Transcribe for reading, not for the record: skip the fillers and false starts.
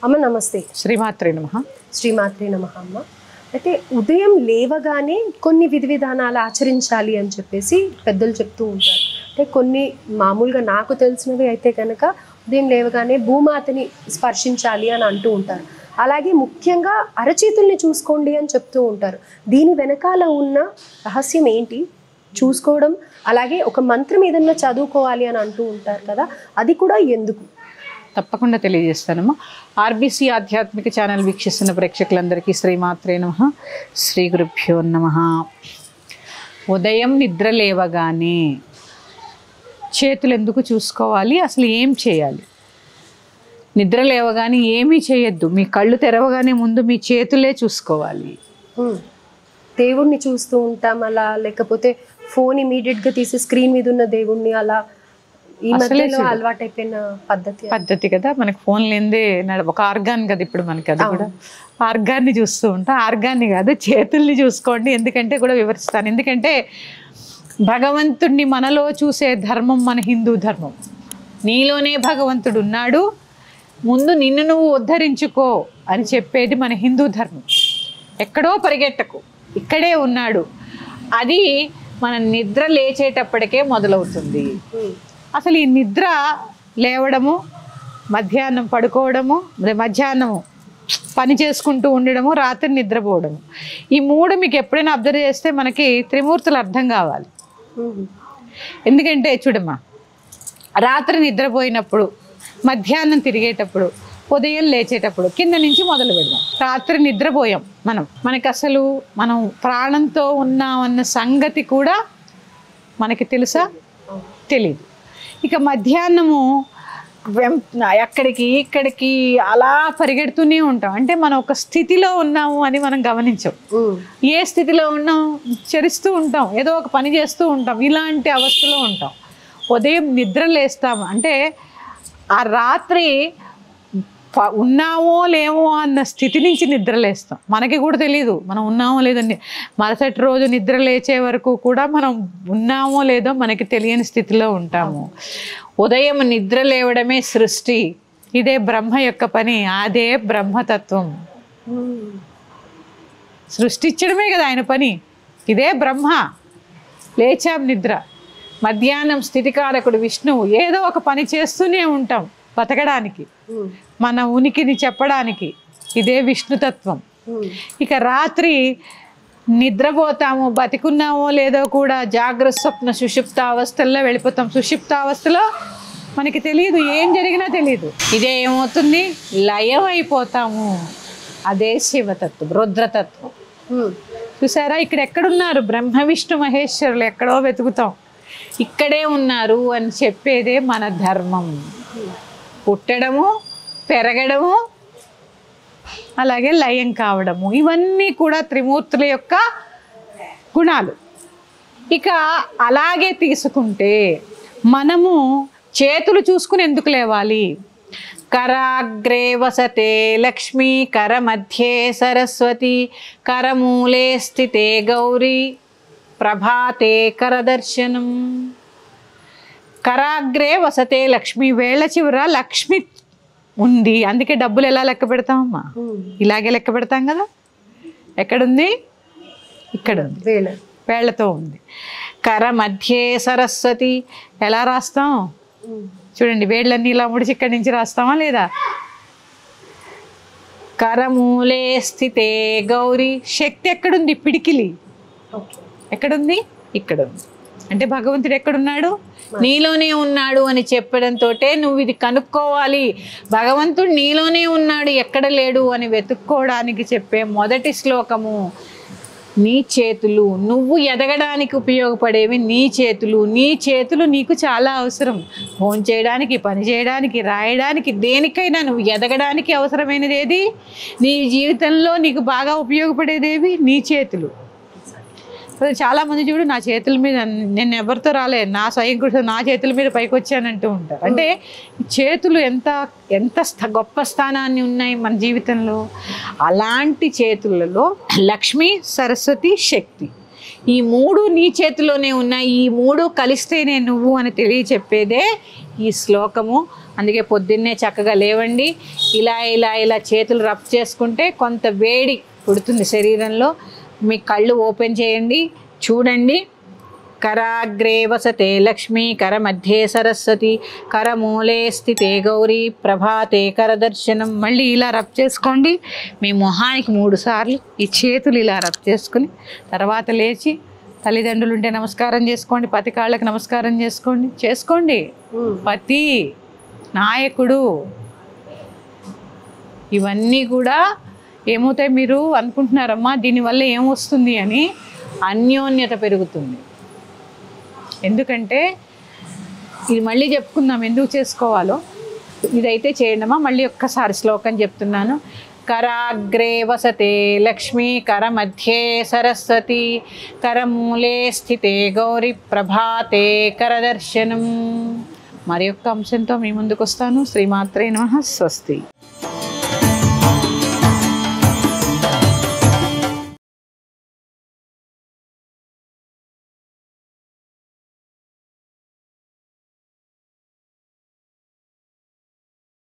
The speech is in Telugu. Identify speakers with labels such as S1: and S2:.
S1: అమ్మ నమస్తే.
S2: శ్రీమాత్రే నమః.
S1: శ్రీమాత్రే నమః. అమ్మ, అయితే ఉదయం లేవగానే కొన్ని విధి విధానాలు ఆచరించాలి అని చెప్పేసి పెద్దలు చెప్తూ ఉంటారు. అంటే కొన్ని మామూలుగా నాకు తెలిసినవి అయితే కనుక ఉదయం లేవగానే భూమాతని స్పర్శించాలి అని అంటూ ఉంటారు. అలాగే ముఖ్యంగా అరచేతుల్ని చూసుకోండి అని చెప్తూ ఉంటారు. దీని వెనకాల ఉన్న రహస్యం ఏంటి? చూసుకోవడం, అలాగే ఒక మంత్రం ఏదన్నా చదువుకోవాలి అని అంటూ ఉంటారు కదా, అది కూడా ఎందుకు?
S2: తప్పకుండా తెలియజేస్తానమ్మా. ఆర్బీసీ ఆధ్యాత్మిక ఛానల్ వీక్షిస్తున్న ప్రేక్షకులందరికీ శ్రీమాత్రే నమః, శ్రీ గురుభ్యో నమః. ఉదయం నిద్ర లేవగానే చేతులు ఎందుకు చూసుకోవాలి? అసలు ఏం చేయాలి? నిద్ర లేవగానే ఏమీ చేయొద్దు. మీ కళ్ళు తెరవగానే ముందు మీ చేతులే చూసుకోవాలి.
S1: దేవుణ్ణి చూస్తూ ఉంటాం అలా, లేకపోతే ఫోన్ ఇమీడియట్గా తీసి స్క్రీన్ మీద ఉన్న దేవుణ్ణి అలా ఈ మధ్యలో అలవాటైపోయిన
S2: పద్ధతి కదా. మనకు ఫోన్ లేదే ఒక ఆర్గాన్ కదా ఇప్పుడు మనకి, అది కూడా ఆర్గాన్ని చూస్తూ ఉంటాం. ఆర్గాన్ని కాదు, చేతుల్ని చూసుకోండి. ఎందుకంటే కూడా వివరిస్తాను. ఎందుకంటే భగవంతుడిని మనలో చూసే ధర్మం మన హిందూ ధర్మం. నీలోనే భగవంతుడు ఉన్నాడు, ముందు నిన్ను నువ్వు ఉద్ధరించుకో అని చెప్పేది మన హిందూ ధర్మం. ఎక్కడో పరిగెట్టకు, ఇక్కడే ఉన్నాడు. అది మన నిద్ర లేచేటప్పటికే మొదలవుతుంది. అసలు ఈ నిద్ర లేవడము, మధ్యాహ్నం పడుకోవడము, మధ్యాహ్నము పని చేసుకుంటూ ఉండడము, రాత్రి నిద్రపోవడము, ఈ మూడు మీకు ఎప్పుడైనా అబ్జర్వ్ చేస్తే మనకి త్రిమూర్తులు అర్థం కావాలి. ఎందుకంటే చూడమ్మా, రాత్రి నిద్రపోయినప్పుడు, మధ్యాహ్నం తిరిగేటప్పుడు, ఉదయం లేచేటప్పుడు కింద నుంచి మొదలు పెడదాం. రాత్రి నిద్రపోయాం మనకి అసలు మనం ప్రాణంతో ఉన్నామన్న సంగతి కూడా మనకి తెలుసా? తెలీదు. ఇక మధ్యాహ్నము అక్కడికి ఇక్కడికి అలా పరిగెడుతూనే ఉంటాం. అంటే మనం ఒక స్థితిలో ఉన్నాము అని మనం గమనించాం. ఏ స్థితిలో ఉన్నాం? చరిస్తూ ఉంటాం, ఏదో ఒక పని చేస్తూ ఉంటాం, ఇలాంటి అవస్థలో ఉంటాం. ఉదయం నిద్ర లేస్తాము అంటే ఆ రాత్రి ఉన్నామో లేమో అన్న స్థితి నుంచి నిద్రలేస్తాం. మనకి కూడా తెలియదు మనం ఉన్నామో లేదని. మరుసటి రోజు నిద్ర లేచే వరకు కూడా మనం ఉన్నామో లేదో మనకి తెలియని స్థితిలో ఉంటాము. ఉదయం నిద్ర లేవడమే సృష్టి. ఇదే బ్రహ్మ యొక్క పని. అదే బ్రహ్మతత్వం. సృష్టించడమే కదా ఆయన పని. ఇదే బ్రహ్మ. లేచాం నిద్ర. మధ్యాహ్నం స్థితికారకుడు విష్ణువు. ఏదో ఒక పని చేస్తూనే ఉంటాం బతకడానికి, మన ఉనికిని చెప్పడానికి. ఇదే విష్ణుతత్వం. ఇక రాత్రి నిద్రపోతాము, బతికున్నామో లేదో కూడా జాగ్రత్త స్వప్న సుషుప్త అవస్థల్లో వెళ్ళిపోతాం. సుషుప్త అవస్థలో మనకి తెలియదు, ఏం జరిగినా తెలియదు. ఇదే ఏమవుతుంది? లయం అయిపోతాము. అదే శివతత్వం, రుద్రతత్వం. చూసారా, ఇక్కడ ఎక్కడున్నారు? బ్రహ్మ విష్ణు మహేశ్వరులు ఎక్కడో వెతుకుతాం. ఇక్కడే ఉన్నారు అని చెప్పేదే మన ధర్మం. పుట్టడము, పెరగడము, అలాగే లయం కావడము, ఇవన్నీ కూడా త్రిమూర్తుల యొక్క గుణాలు. ఇక అలాగే తీసుకుంటే మనము చేతులు చూసుకుని ఎందుకు లేవాలి? కరాగ్రే వసతే లక్ష్మీ, కర మధ్యే సరస్వతి, కరమూలే స్థితే గౌరీ, ప్రభాతే కరదర్శనం. కరాగ్రే వసతే లక్ష్మి, వేళ్ల చివర లక్ష్మి ఉంది. అందుకే డబ్బులు ఎలా లెక్క పెడతామమ్మా? ఇలాగే లెక్క పెడతాం కదా. ఎక్కడుంది? ఇక్కడ ఉంది, వేళ్లతో ఉంది. కర మధ్యే సరస్వతి. ఎలా రాస్తాం? చూడండి, వేళ్ళన్నీ ఇలా ముడిచి ఇక్కడి నుంచి రాస్తామా లేదా? కరమూలే స్థితే గౌరీ. శక్తి ఎక్కడుంది? పిడికిలి. ఎక్కడుంది? ఇక్కడ ఉంది. అంటే భగవంతుడు ఎక్కడున్నాడు? నీలోనే ఉన్నాడు అని చెప్పడంతో నువ్వు ఇది కనుక్కోవాలి. భగవంతుడు నీలోనే ఉన్నాడు, ఎక్కడ లేడు అని వెతుక్కోవడానికి చెప్పే మొదటి శ్లోకము నీ చేతులు. నువ్వు ఎదగడానికి ఉపయోగపడేవి నీ చేతులు. నీ చేతులు నీకు చాలా అవసరం. ఫోన్ చేయడానికి, పని చేయడానికి, రాయడానికి, దేనికైనా నువ్వు ఎదగడానికి అవసరమైనది ఏది? నీ జీవితంలో నీకు బాగా ఉపయోగపడేదేవి? నీ చేతులు. చాలామంది చూడు, నా చేతుల మీద నేను ఎవరితో రాలే, నా స్వయం కృషి నా చేతుల మీద పైకి వచ్చానంటూ ఉంటారు. అంటే చేతులు ఎంత ఎంత గొప్ప స్థానాన్ని ఉన్నాయి మన జీవితంలో. అలాంటి చేతులలో లక్ష్మి, సరస్వతి, శక్తి, ఈ మూడు నీ చేతిలోనే ఉన్నాయి. ఈ మూడు కలిస్తేనే నువ్వు అని తెలియచెప్పేదే ఈ శ్లోకము. అందుకే పొద్దున్నే చక్కగా లేవండి, ఇలా ఇలా ఇలా చేతులు రబ్ చేసుకుంటే కొంత వేడి పుడుతుంది శరీరంలో. మీ కళ్ళు ఓపెన్ చేయండి, చూడండి. కరాగ్రే వసతే లక్ష్మీ, కర మధ్యే సరస్వతి, కరమూలే స్థితే గౌరీ, ప్రభాతే కరదర్శనం. మళ్ళీ ఇలా రబ్ చేసుకోండి. మీ మొహానికి 3 సార్లు ఈ చేతులు ఇలా రబ్ చేసుకుని తర్వాత లేచి తల్లిదండ్రులు ఉంటే నమస్కారం చేసుకోండి, పతి కాళ్ళకి నమస్కారం చేసుకోండి. పతి నాయకుడు ఇవన్నీ కూడా ఏమవుతాయి, మీరు అనుకుంటున్నారమ్మా దీనివల్ల ఏమొస్తుంది అని, అన్యోన్యత పెరుగుతుంది. ఎందుకంటే ఇది మళ్ళీ చెప్పుకుందాం ఎందుకు చేసుకోవాలో. ఇదైతే చేయండమ్మా. మళ్ళీ ఒక్కసారి శ్లోకం చెప్తున్నాను. కరాగ్రే వసతే లక్ష్మీ, కర మధ్యే సరస్వతి, కరమూలే స్థితే గౌరీ, ప్రభాతే కరదర్శనం. మరి యొక్క అంశంతో మీ ముందుకు వస్తాను. శ్రీమాత్రే నమః. స్వస్తి.